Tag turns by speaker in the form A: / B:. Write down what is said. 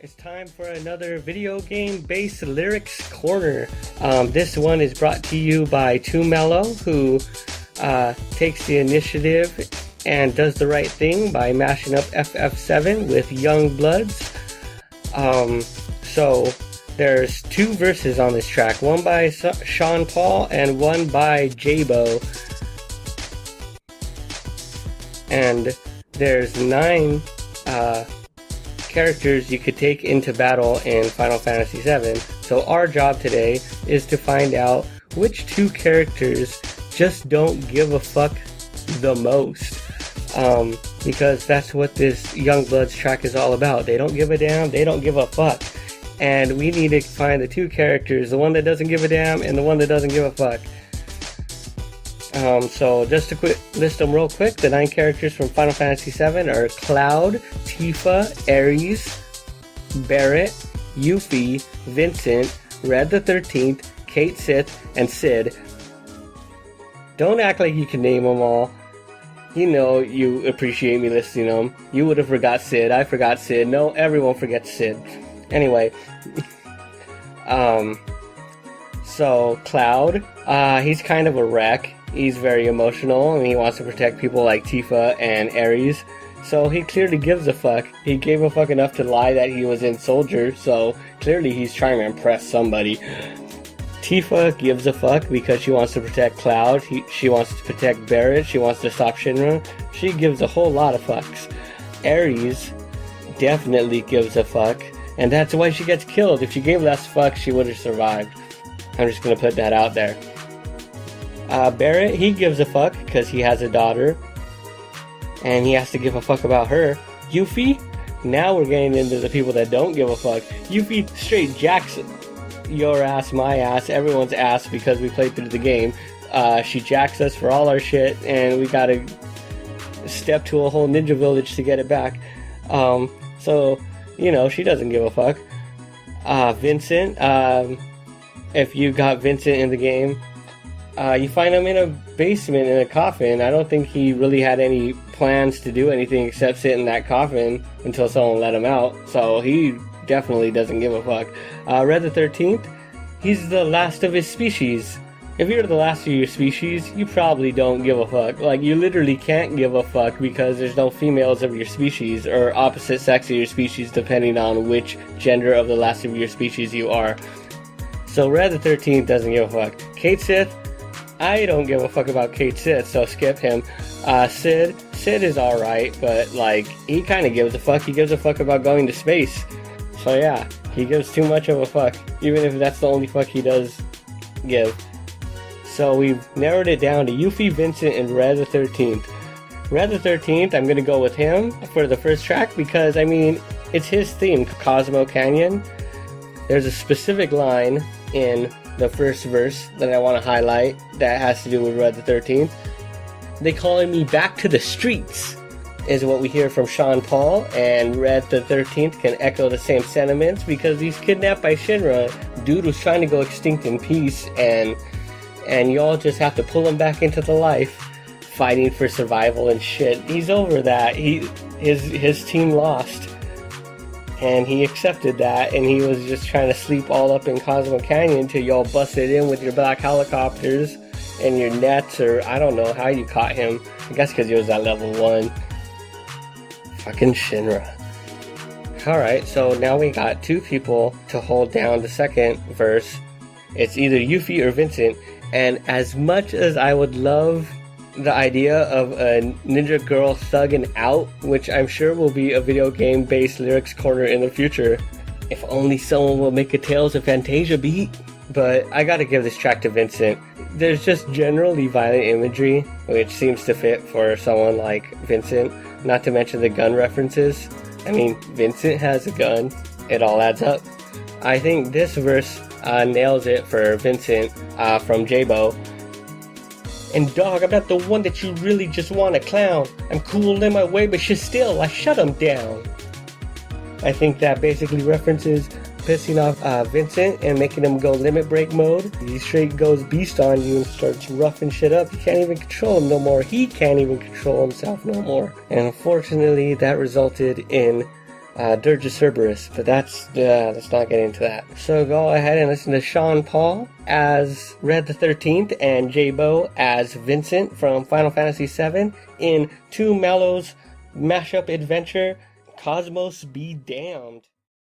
A: It's time for another video game based lyrics corner. This one is brought to you by Mello, who takes the initiative and does the right thing by mashing up FF7 with Youngbloodz. So there's two verses on this track, one by Sean Paul and one by Jabo. And there's 9 characters you could take into battle in Final Fantasy VII. So our job today is to find out which 2 characters just don't give a fuck the most. Because that's what this Youngbloodz track is all about. They don't give a damn, they don't give a fuck. And we need to find the 2 characters, the one that doesn't give a damn and the one that doesn't give a fuck. So just to list them real quick, the 9 characters from Final Fantasy VII are Cloud, Tifa, Ares, Barret, Yuffie, Vincent, Red the 13th, Cait Sith, and Cid. Don't act like you can name them all. You know you appreciate me listing them. You would have forgot Cid. I forgot Cid. No, everyone forgets Cid. Anyway. So Cloud, he's kind of a wreck. He's very emotional and he wants to protect people like Tifa and Ares. So he clearly gives a fuck. He gave a fuck enough to lie that he was in Soldier, so clearly he's trying to impress somebody. Tifa gives a fuck because she wants to protect Cloud. She wants to protect Barret. She wants to stop Shinra. She gives a whole lot of fucks. Ares definitely gives a fuck, and that's why she gets killed. If she gave less fuck, she would have survived. I'm just gonna put that out there. Barret, he gives a fuck because he has a daughter and he has to give a fuck about her. Yuffie, now we're getting into the people that don't give a fuck. Yuffie straight jacks your ass, my ass, everyone's ass because we played through the game. She jacks us for all our shit and we gotta step to a whole ninja village to get it back. So, you know, she doesn't give a fuck. Vincent, if you got Vincent in the game, you find him in a basement in a coffin. I don't think he really had any plans to do anything except sit in that coffin until someone let him out. So he definitely doesn't give a fuck. Red the 13th, he's the last of his species. If you're the last of your species, you probably don't give a fuck. Like, you literally can't give a fuck because there's no females of your species or opposite sex of your species depending on which gender of the last of your species you are. So Red the 13th doesn't give a fuck. Cait Sith, I don't give a fuck about Cait Sith, so skip him. Cid is alright, but like, he kind of gives a fuck. He gives a fuck about going to space. So yeah, he gives too much of a fuck, even if that's the only fuck he does give. So we've narrowed it down to Yuffie, Vincent, and Red the 13th. Red the 13th, I'm gonna go with him for the first track because, I mean, it's his theme, Cosmo Canyon. There's a specific line in the first verse that I want to highlight that has to do with Red the 13th. They calling me back to the streets is what we hear from Sean Paul, and Red the 13th can echo the same sentiments because he's kidnapped by Shinra. Dude was trying to go extinct in peace, and y'all just have to pull him back into the life, fighting for survival and shit. He's over that. His team lost. And he accepted that, and he was just trying to sleep all up in Cosmo Canyon until y'all busted in with your black helicopters and your nets, or I don't know how you caught him. I guess because he was at level 1. Fucking Shinra. Alright, so now we got 2 people to hold down the second verse. It's either Yuffie or Vincent, and as much as I would love the idea of a ninja girl thugging out, which I'm sure will be a video game based lyrics corner in the future, if only someone will make a Tales of Fantasia beat. But I gotta give this track to Vincent. There's just generally violent imagery, which seems to fit for someone like Vincent, not to mention the gun references. I mean, Vincent has a gun, it all adds up. I think this verse nails it for Vincent from Jabo. And dog, I'm not the one that you really just want to clown. I'm cool in my way, but shit still, I shut him down. I think that basically references pissing off Vincent and making him go limit break mode. He straight goes beast on you and starts roughing shit up. You can't even control him no more. He can't even control himself no more. And unfortunately, that resulted in Dirge Cerberus, but let's not get into that. So go ahead and listen to Sean Paul as Red the 13th and J-Bo as Vincent from Final Fantasy VII in 2 Mello's mashup adventure, Cosmos Be Damned.